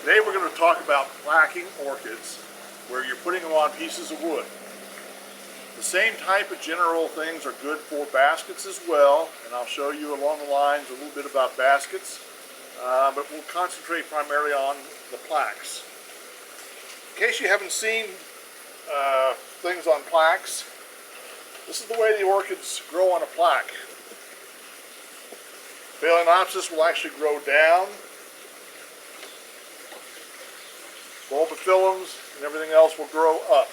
Today we're going to talk about plaquing orchids, where you're putting them on pieces of wood. The same type of general things are good for baskets as well, and I'll show you along the lines a little bit about baskets, but we'll concentrate primarily on the plaques. In case you haven't seen things on plaques, this is the way the orchids grow on a plaque. Phalaenopsis will actually grow down. Bulbophyllums and everything else will grow up.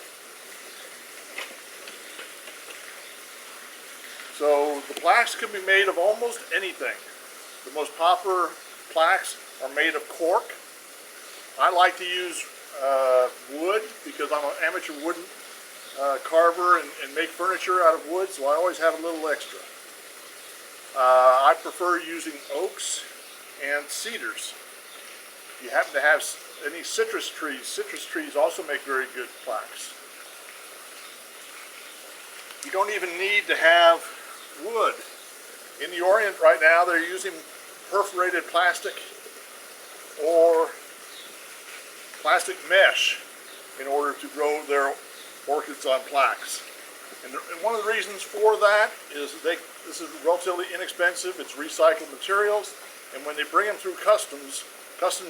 So the plaques can be made of almost anything. The most popular plaques are made of cork. I like to use wood because I'm an amateur wooden carver and make furniture out of wood, so I always have a little extra. I prefer using oaks and cedars. If you happen to have any citrus trees also make very good plaques. You don't even need to have wood. In the Orient right now they're using perforated plastic or plastic mesh in order to grow their orchids on plaques. And one of the reasons for that is this is relatively inexpensive. It's recycled materials, and when they bring them through customs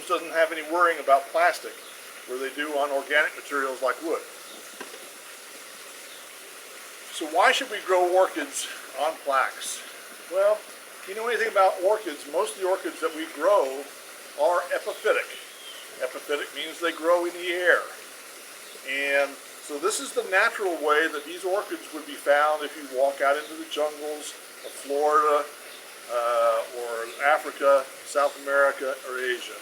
doesn't have any worrying about plastic where they do on organic materials like wood. So why should we grow orchids on plaques? Well, if you know anything about orchids, most of the orchids that we grow are epiphytic. Epiphytic means they grow in the air. And so this is the natural way that these orchids would be found if you walk out into the jungles of Florida or Africa, South America, or Asia.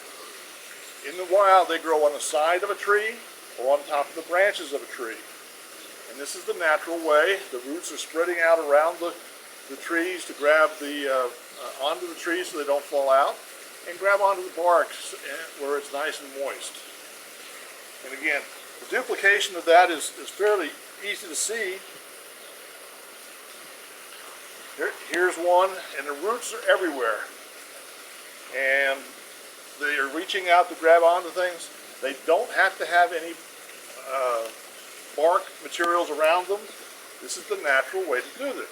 In the wild, they grow on the side of a tree or on top of the branches of a tree. And this is the natural way. The roots are spreading out around the trees to grab onto the trees so they don't fall out, and grab onto the bark where it's nice and moist. And again, the duplication of that is fairly easy to see. Here's one, and the roots are everywhere. And they are reaching out to grab onto things. They don't have to have any bark materials around them. This is the natural way to do this.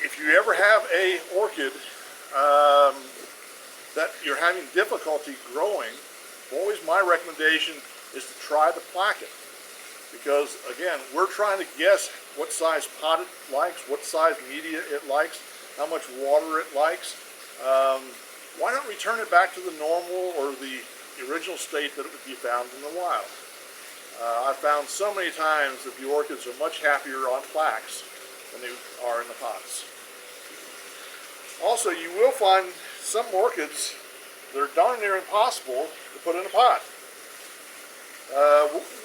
If you ever have a orchid that you're having difficulty growing, always my recommendation is to try to plaque it. Because again, we're trying to guess what size pot it likes, what size media it likes, how much water it likes. Why don't we turn it back to the normal or the original state that it would be found in the wild? I've found so many times that the orchids are much happier on plaques than they are in the pots. Also, you will find some orchids that are darn near impossible to put in a pot.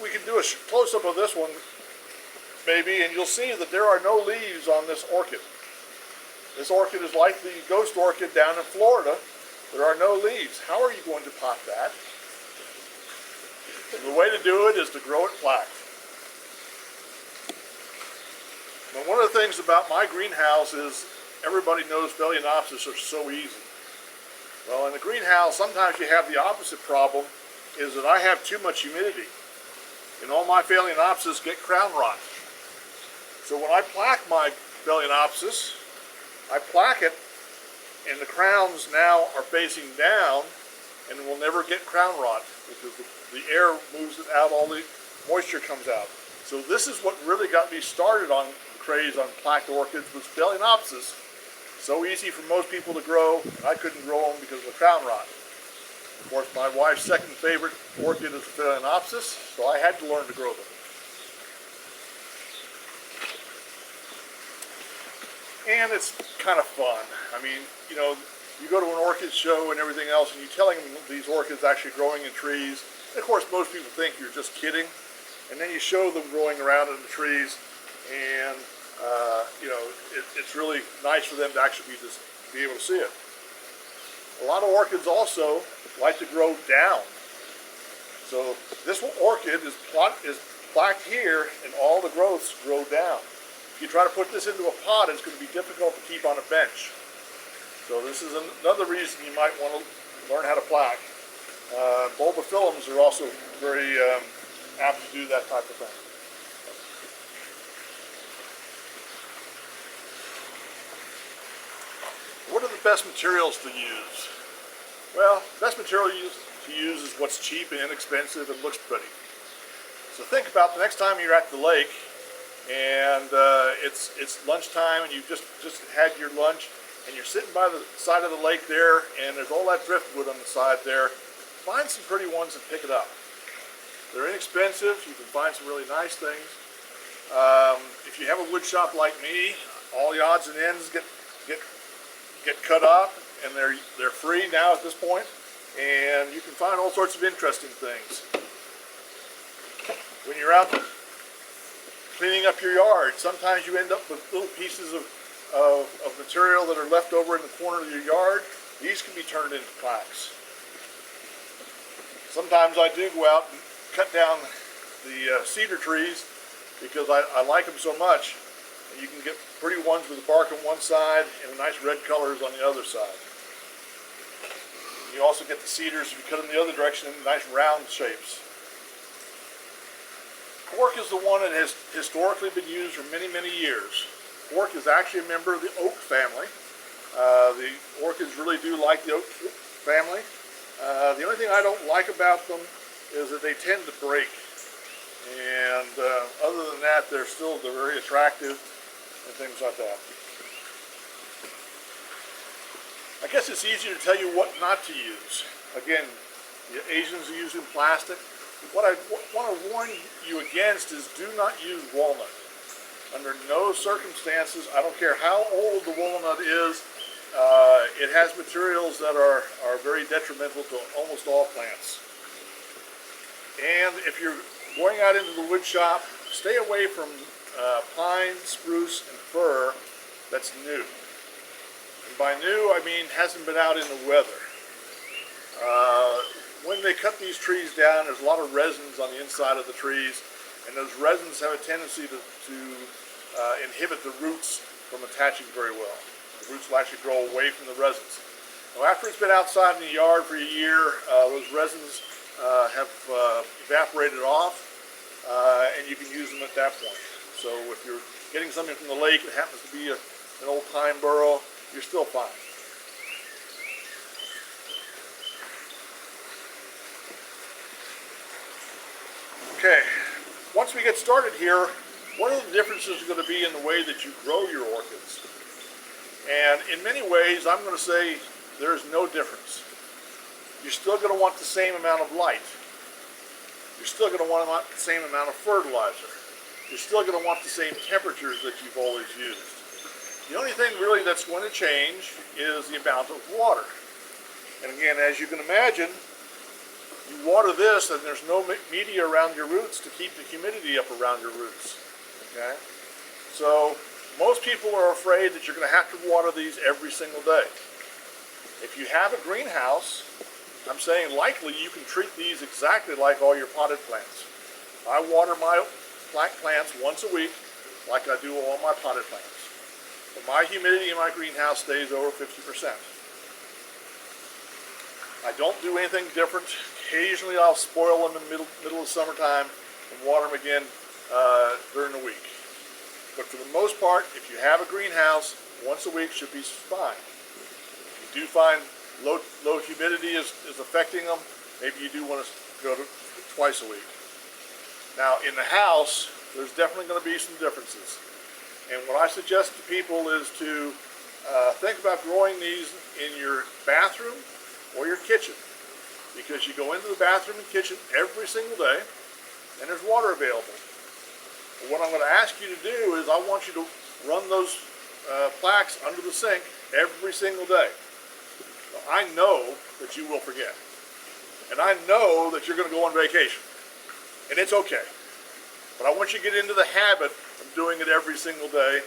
We can do a close-up of this one, maybe, and you'll see that there are no leaves on this orchid. This orchid is like the ghost orchid down in Florida. There are no leaves. How are you going to pot that? The way to do it is to grow it plaque. Now, one of the things about my greenhouse is everybody knows Phalaenopsis are so easy. Well, in the greenhouse, sometimes you have the opposite problem, is that I have too much humidity. And all my Phalaenopsis get crown rot. So when I plaque my Phalaenopsis, I plaque it, and the crowns now are facing down and will never get crown rot because the air moves it out, all the moisture comes out. So this is what really got me started on the craze on plaqued orchids was Phalaenopsis. So easy for most people to grow, I couldn't grow them because of the crown rot. Of course, my wife's second favorite orchid is Phalaenopsis, so I had to learn to grow them. And it's kind of fun. I mean, you know, you go to an orchid show and everything else, and you're telling them these orchids actually growing in trees. And of course, most people think you're just kidding. And then you show them growing around in the trees, and you know, it's really nice for them to actually be able to see it. A lot of orchids also like to grow down. So this orchid is plaqued here, and all the growths grow down. If you try to put this into a pot, it's going to be difficult to keep on a bench. So this is another reason you might want to learn how to plaque. Bulbophyllums are also very apt to do that type of thing. What are the best materials to use? Well, the best material to use is what's cheap and inexpensive and looks pretty. So think about the next time you're at the lake and it's lunchtime and you've just had your lunch and you're sitting by the side of the lake there and there's all that driftwood on the side there. Find some pretty ones and pick it up. They're inexpensive. You can find some really nice things. If you have a wood shop like me, all the odds and ends get cut off, and they're free now at this point, and you can find all sorts of interesting things. When you're out cleaning up your yard, sometimes you end up with little pieces of material that are left over in the corner of your yard. These can be turned into plaques. Sometimes I do go out and cut down the cedar trees because I like them so much. You can get pretty ones with the bark on one side and nice red colors on the other side. You also get the cedars, if you cut them the other direction, in nice round shapes. Cork is the one that has historically been used for many, many years. Cork is actually a member of the oak family. The orchids really do like the oak family. The only thing I don't like about them is that they tend to break. And other than that, they're very attractive and things like that. I guess it's easier to tell you what not to use. Again, the Asians are using plastic. What I want to warn you against is do not use walnut. Under no circumstances, I don't care how old the walnut is, it has materials that are very detrimental to almost all plants. And if you're going out into the wood shop, stay away from pine, spruce, and fir that's new. And by new, I mean hasn't been out in the weather. When they cut these trees down, there's a lot of resins on the inside of the trees, and those resins have a tendency to inhibit the roots from attaching very well. The roots will actually grow away from the resins. Now, after it's been outside in the yard for a year, those resins have evaporated off, and you can use them at that point. So if you're getting something from the lake, it happens to be an old pine burrow, you're still fine. Okay, once we get started here, what are the differences going to be in the way that you grow your orchids? And in many ways, I'm going to say there's no difference. You're still going to want the same amount of light. You're still going to want the same amount of fertilizer. You're still going to want the same temperatures that you've always used. The only thing really that's going to change is the amount of water. And again, as you can imagine, you water this and there's no media around your roots to keep the humidity up around your roots. Okay? So most people are afraid that you're going to have to water these every single day. If you have a greenhouse, I'm saying likely you can treat these exactly like all your potted plants. I water my plaque plants once a week like I do all my potted plants. But my humidity in my greenhouse stays over 50%. I don't do anything different. Occasionally I'll spoil them in the middle of summertime and water them again during the week. But for the most part, if you have a greenhouse, once a week should be fine. If you do find low humidity is affecting them, maybe you do want to go to twice a week. Now in the house, there's definitely going to be some differences. And what I suggest to people is to think about growing these in your bathroom or your kitchen. Because you go into the bathroom and kitchen every single day, and there's water available. But what I'm going to ask you to do is I want you to run those plaques under the sink every single day. Now, I know that you will forget. And I know that you're going to go on vacation. And it's okay. But I want you to get into the habit of doing it every single day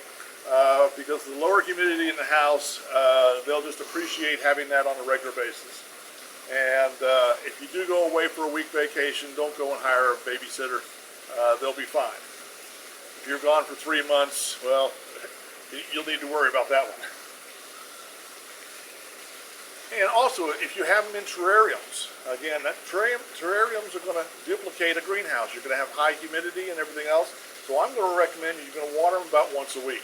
because the lower humidity in the house, they'll just appreciate having that on a regular basis. And if you do go away for a week vacation, don't go and hire a babysitter. They'll be fine. If you're gone for 3 months, well, you'll need to worry about that one. and also if you have them in terrariums, again, terrariums are going to duplicate a greenhouse. You're going to have high humidity and everything else. So I'm going to recommend you're going to water them about once a week.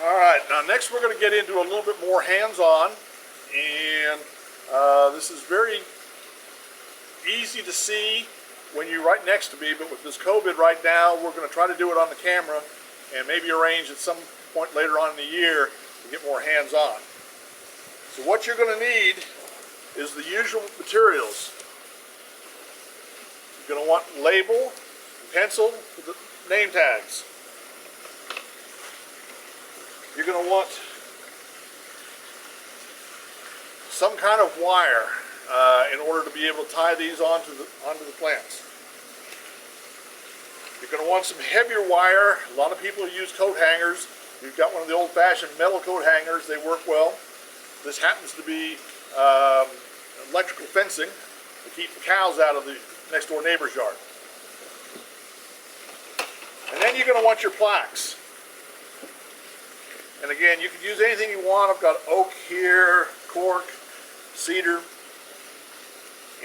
All right, now next we're going to get into a little bit more hands-on, and this is very easy to see when you're right next to me, but with this COVID right now, we're going to try to do it on the camera and maybe arrange at some point later on in the year to get more hands-on. So what you're going to need is the usual materials. You're going to want label, pencil for the name tags. You're going to want some kind of wire in order to be able to tie these onto the plants. You're going to want some heavier wire. A lot of people use coat hangers. You've got one of the old-fashioned metal coat hangers. They work well. This happens to be electrical fencing to keep the cows out of the next door neighbor's yard. And then you're going to want your plaques. And again, you can use anything you want. I've got oak here, cork, cedar.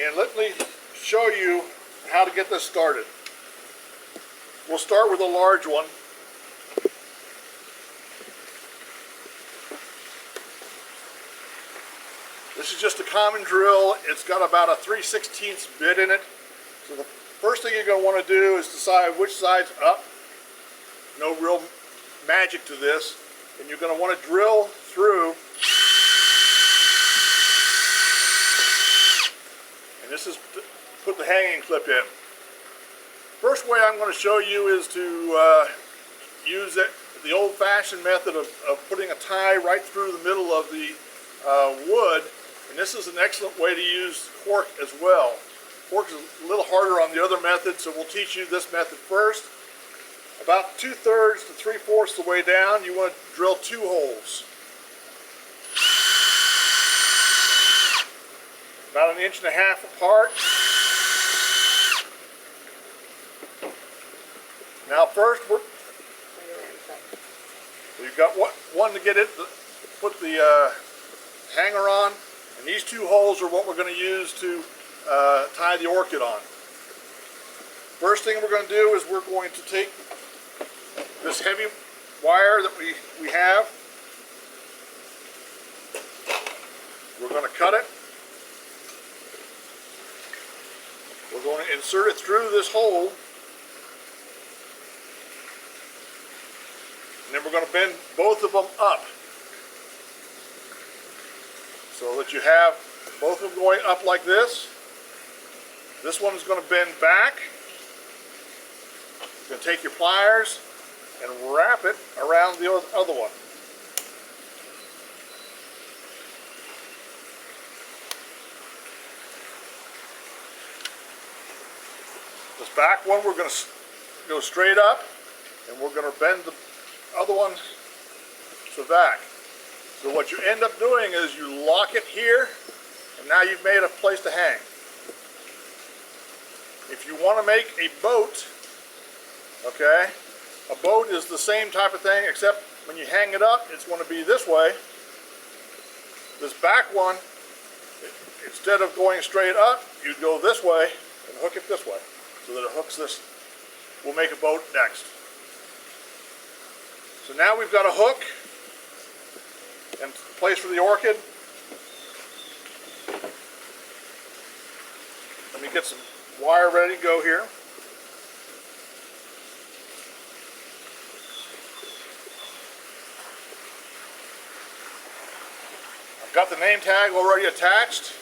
And let me show you how to get this started. We'll start with a large one. This is just a common drill. It's got about a 3/16 bit in it. So the first thing you're going to want to do is decide which side's up. No real magic to this. And you're going to want to drill through. And this is to put the hanging clip in. First way I'm going to show you is to use the old-fashioned method of putting a tie right through the middle of the wood. And this is an excellent way to use cork as well. Cork is a little harder on the other method, so we'll teach you this method first. About 2/3 to 3/4 the way down, you want to drill 2 holes. About 1.5 inches apart. Now first, we've got one to get it, put the hanger on, and these 2 holes are what we're going to use to tie the orchid on. First thing we're going to do is we're going to take this heavy wire that we have. We're going to cut it. We're going to insert it through this hole. And then we're going to bend both of them up so that you have both of them going up like this. This one is going to bend back. You're going to take your pliers and wrap it around the other one. This back one we're going to go straight up, and we're going to bend the other one to the back. So what you end up doing is you lock it here, and now you've made a place to hang. If you want to make a boat, okay, a boat is the same type of thing, except when you hang it up, it's going to be this way. This back one, instead of going straight up, you'd go this way and hook it this way, so that it hooks this. We'll make a boat next. So now we've got a hook and place for the orchid. Let me get some wire ready to go here. I've got the name tag already attached.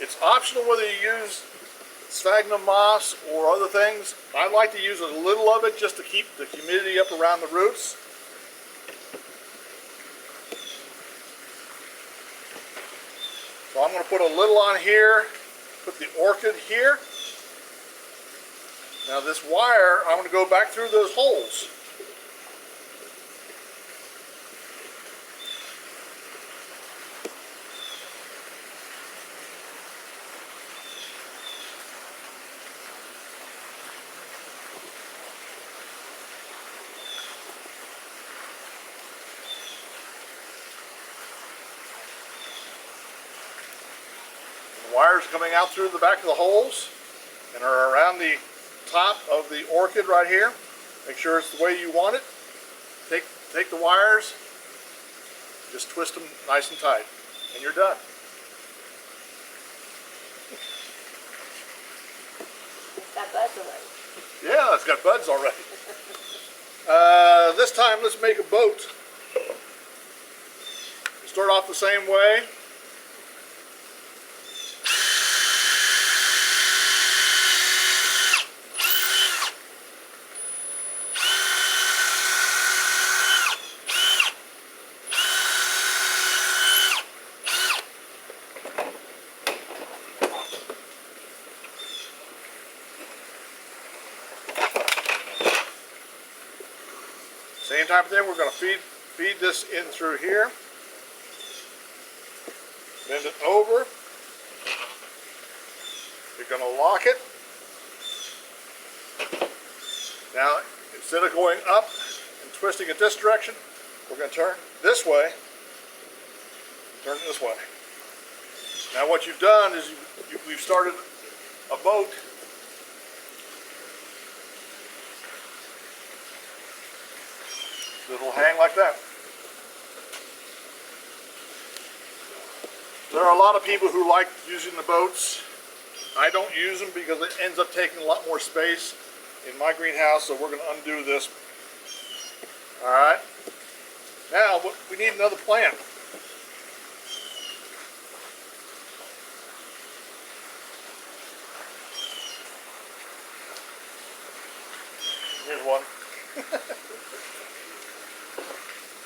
It's optional whether you use sphagnum moss or other things. I like to use a little of it just to keep the humidity up around the roots. So I'm going to put a little on here, put the orchid here. Now this wire, I'm going to go back through those holes. Wires coming out through the back of the holes and are around the top of the orchid right here. Make sure it's the way you want it. Take the wires, just twist them nice and tight, and you're done. It's got buds already. Yeah, it's got buds already. This time, let's make a boat. Start off the same way. Same type of thing, we're going to feed this in through here. Bend it over. You're going to lock it. Now, instead of going up and twisting it this direction, we're going to turn this way. Turn it this way. Now what you've done is we've started a boat. It'll hang like that. There are a lot of people who like using the boats. I don't use them because it ends up taking a lot more space in my greenhouse, so we're going to undo this. Alright. Now, we need another plant. Here's one.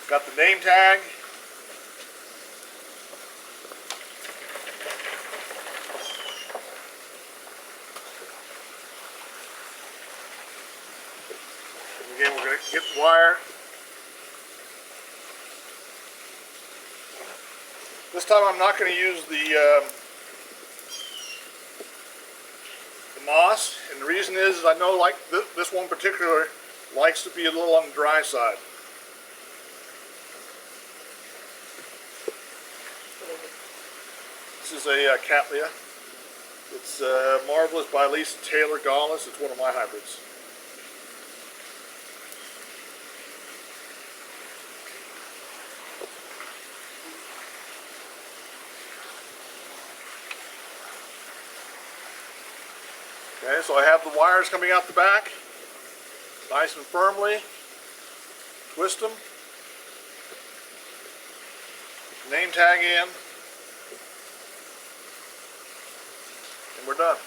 Got the name tag. And again, we're going to get the wire. This time I'm not going to use the moss, and the reason is I know, like this one in particular likes to be a little on the dry side. This is a Cattleya. It's Marvelous by Lisa Taylor Gaulis. It's one of my hybrids. Okay, so I have the wires coming out the back, nice and firmly. Twist them. Name tag in. And we're done.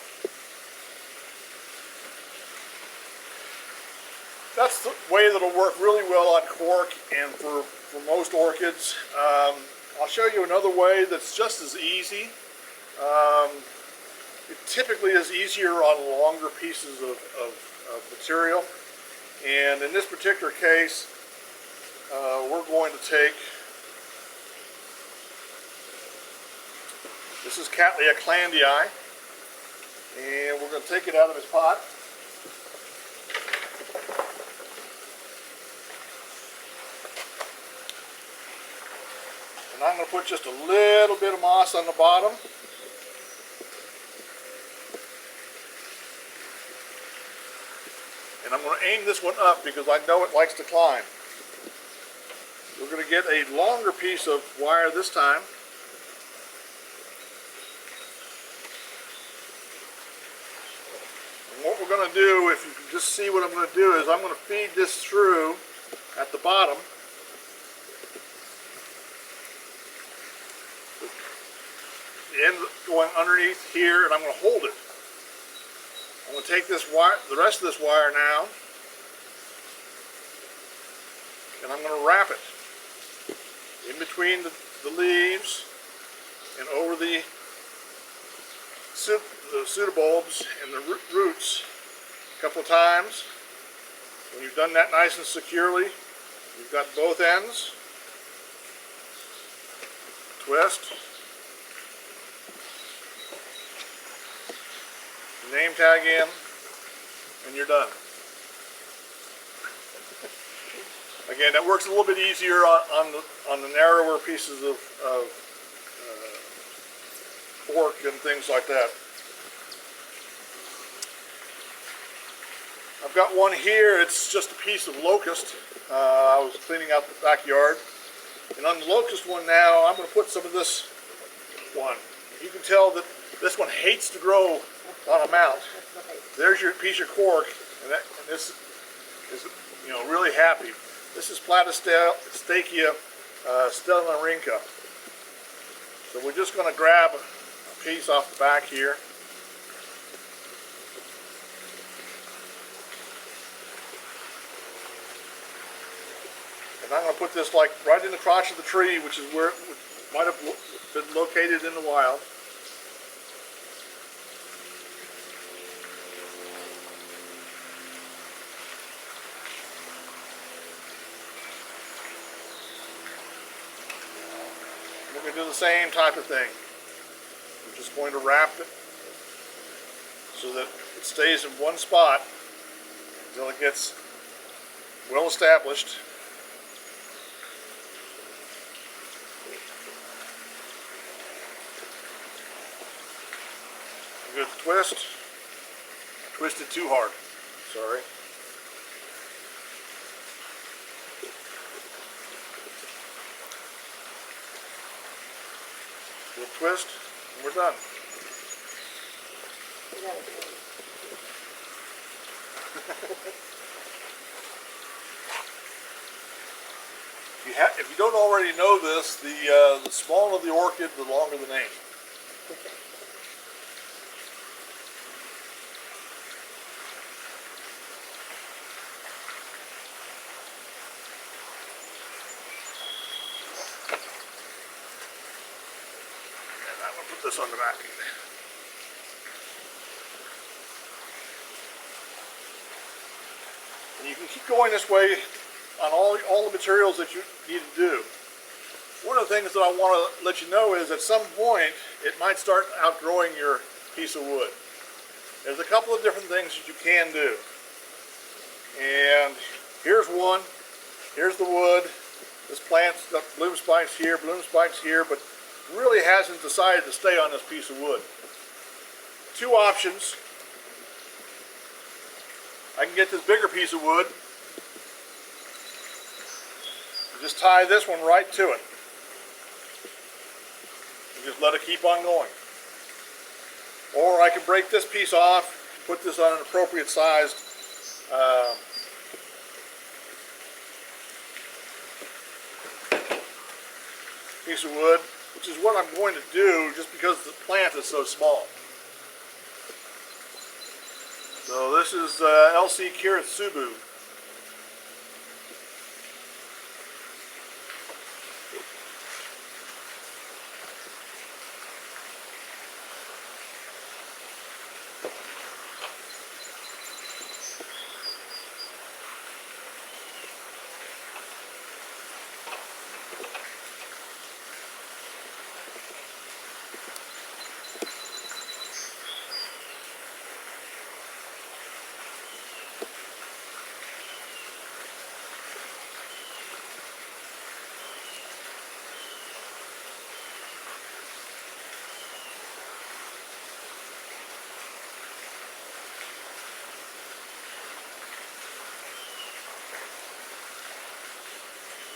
That's the way that'll work really well on cork and for most orchids. I'll show you another way that's just as easy. It typically is easier on longer pieces of material. And in this particular case, we're going to take, this is Cattleya clandii. And we're going to take it out of his pot. And I'm going to put just a little bit of moss on the bottom. And I'm going to aim this one up because I know it likes to climb. We're going to get a longer piece of wire this time. What we're going to do, if you can just see what I'm going to do, is I'm going to feed this through at the bottom. The end going underneath here, and I'm going to hold it. I'm going to take this wire, the rest of this wire now, and I'm going to wrap it in between the leaves and over the pseudobulbs and the roots a couple of times. When you've done that nice and securely, you've got both ends. Twist. Name tag in, and you're done. Again, that works a little bit easier on the narrower pieces of fork and things like that. I've got one here. It's just a piece of locust. I was cleaning out the backyard. And on the locust one now, I'm going to put some of this one. You can tell that this one hates to grow on a mount. There's your piece of cork, and this is, you know, really happy. This is Platystakia Stellinarinca. So we're just going to grab a piece off the back here. And I'm going to put this like right in the crotch of the tree, which is where it might have been located in the wild. We're going to do the same type of thing. We're just going to wrap it so that it stays in one spot until it gets well established. Good twist. Twisted too hard. Sorry. Good twist, and we're done. If you don't already know this, the smaller the orchid, the longer the name. Put this on the back. And you can keep going this way on all the materials that you need to do. One of the things that I want to let you know is at some point it might start outgrowing your piece of wood. There's a couple of different things that you can do. And here's one. Here's the wood. This plant's got bloom spikes here, but really hasn't decided to stay on this piece of wood. Two options. I can get this bigger piece of wood and just tie this one right to it. And just let it keep on going. Or I can break this piece off, put this on an appropriate sized piece of wood, which is what I'm going to do just because the plant is so small. So this is LC Kiritsubu.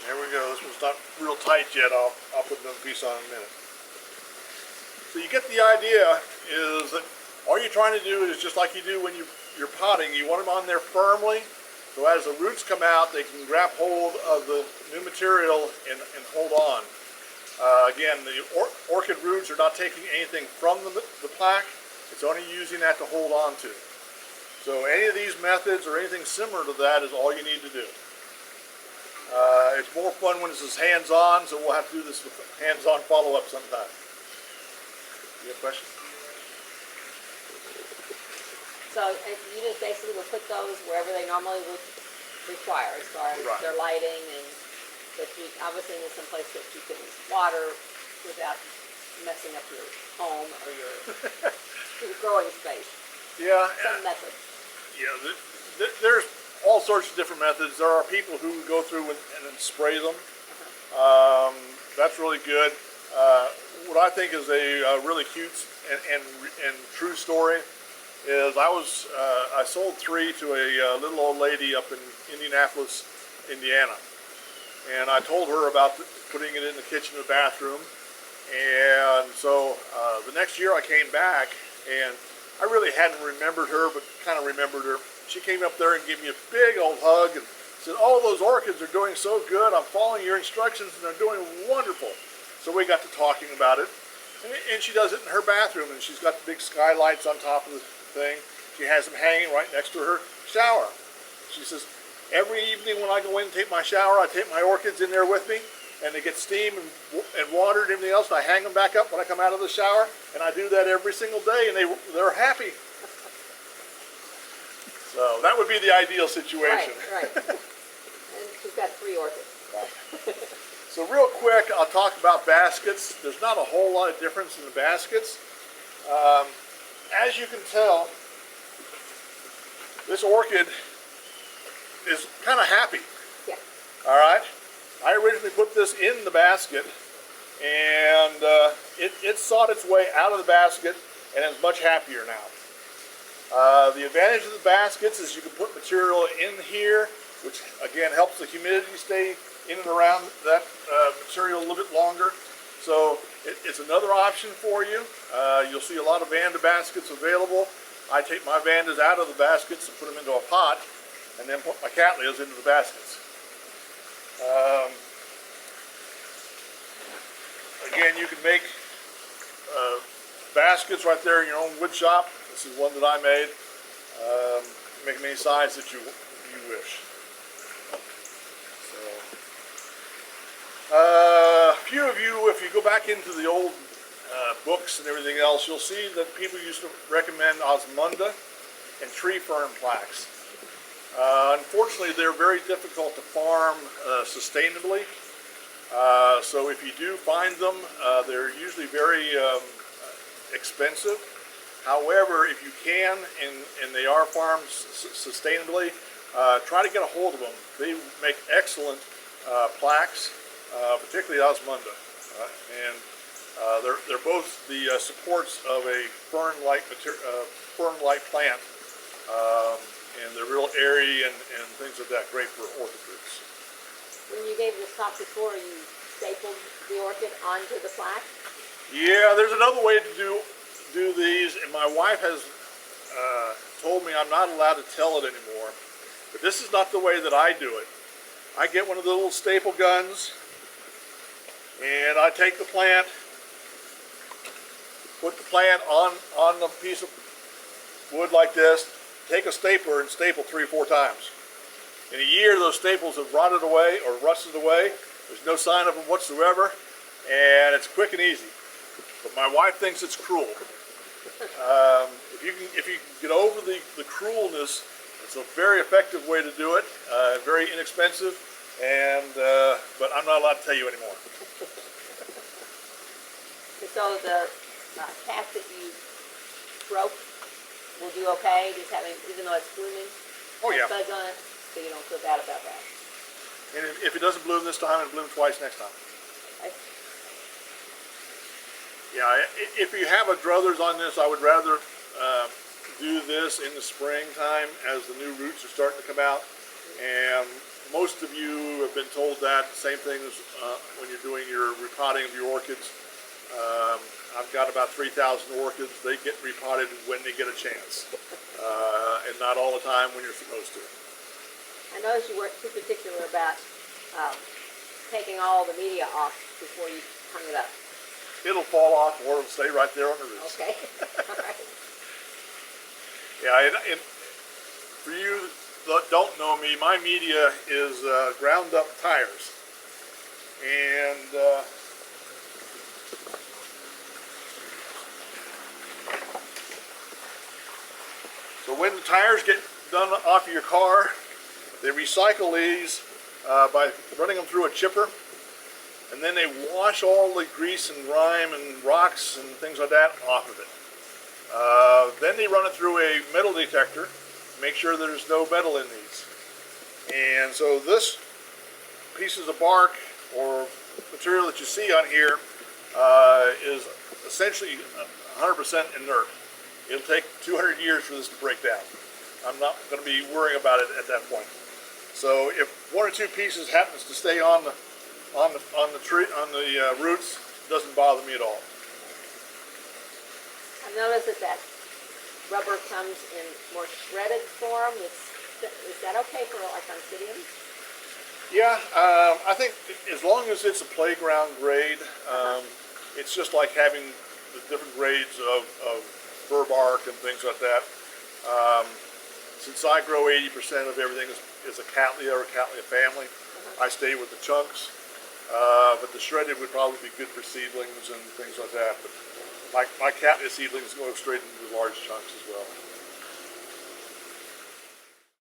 There we go. This one's not real tight yet. I'll put another piece on in a minute. So you get the idea is that all you're trying to do is just like you do when you're potting. You want them on there firmly, so as the roots come out, they can grab hold of the new material and hold on. Again, the orchid roots are not taking anything from the plaque. It's only using that to hold on to. So any of these methods or anything similar to that is all you need to do. It's more fun when it's just hands-on, so we'll have to do this with hands-on follow-up sometime. You have a question? So you just basically will put those wherever they normally would require, as far as Right. their lighting, and that you obviously need some place that you can water without messing up your home or your growing space. Yeah. Some method. Yeah. There's all sorts of different methods. There are people who go through and spray them. That's really good. what I think is a really cute and true story is I sold 3 to a little old lady up in Indianapolis, Indiana, and I told her about putting it in the kitchen and the bathroom. And so the next year I came back, and I really hadn't remembered her, but kind of remembered her. She came up there and gave me a big old hug and said, "Oh, those orchids are doing so good. I'm following your instructions and they're doing wonderful." So we got to talking about it. And she does it in her bathroom, and she's got the big skylights on top of the thing. She has them hanging right next to her shower. She says, "Every evening when I go in and take my shower, I take my orchids in there with me, and they get steam and water and everything else, and I hang them back up when I come out of the shower, and I do that every single day, and they're happy." So that would be the ideal situation. Right. And she's got 3 orchids. So real quick, I'll talk about baskets. There's not a whole lot of difference in the baskets. As you can tell, this orchid is kind of happy. Yeah. All right. I originally put this in the basket, and it sought its way out of the basket and is much happier now. The advantage of the baskets is you can put material in here, which again helps the humidity stay in and around that material a little bit longer. So it's another option for you. You'll see a lot of Vanda baskets available. I take my Vandas out of the baskets and put them into a pot, and then put my Cattleyas into the baskets. Again, you can make baskets right there in your own wood shop. This is one that I made. Make them any size that you wish. A few of you, if you go back into the old books and everything else, you'll see that people used to recommend osmunda and tree fern plaques. Unfortunately, they're very difficult to farm sustainably. So if you do find them, they're usually very expensive. However, if you can, and they are farmed sustainably, try to get a hold of them. They make excellent plaques, particularly osmunda, and they're both the supports of a fern-like plant, and they're real airy and things like that. Great for orchid roots. When you gave this talk before, you stapled the orchid onto the plaque? Yeah, there's another way to do these, and my wife has told me I'm not allowed to tell it anymore, but this is not the way that I do it. I get one of the little staple guns, and I take the plant, put the plant on the piece of wood like this, take a stapler and staple 3 or 4 times. In a year, those staples have rotted away or rusted away. There's no sign of them whatsoever, and it's quick and easy. But my wife thinks it's cruel. If you can get over the cruelness, it's a very effective way to do it. Very inexpensive, and but I'm not allowed to tell you anymore. So the cast that you broke will do okay, just having, even though it's blooming? Oh yeah. Buds on it, so you don't feel bad about that. And if it doesn't bloom this time, it'll bloom twice next time. Okay. Yeah, if you have a druthers on this, I would rather do this in the springtime as the new roots are starting to come out. And most of you have been told that. Same thing as when you're doing your repotting of your orchids. I've got about 3,000 orchids. They get repotted when they get a chance, and not all the time when you're supposed to. I noticed you weren't too particular about taking all the media off before you hung it up. It'll fall off or it'll stay right there on the roots. Okay. All right. Yeah, and for you that don't know me, my media is ground up tires. And so when the tires get done off of your car, they recycle these by running them through a chipper, and then they wash all the grease and grime and rocks and things like that off of it. Then they run it through a metal detector, make sure there's no metal in these. And so this pieces of bark or material that you see on here is essentially 100% inert. It'll take 200 years for this to break down. I'm not going to be worrying about it at that point. So if one or two pieces happens to stay on the tree, on the roots, it doesn't bother me at all. I've noticed that rubber comes in more shredded form. Is that okay for like Oncidiums? Yeah, I think as long as it's a playground grade, it's just like having the different grades of fir bark and things like that. Since I grow 80% of everything is a Cattleya or a Cattleya family, I stay with the chunks. But the shredded would probably be good for seedlings and things like that. But my Cattleya seedlings go straight into the large chunks as well.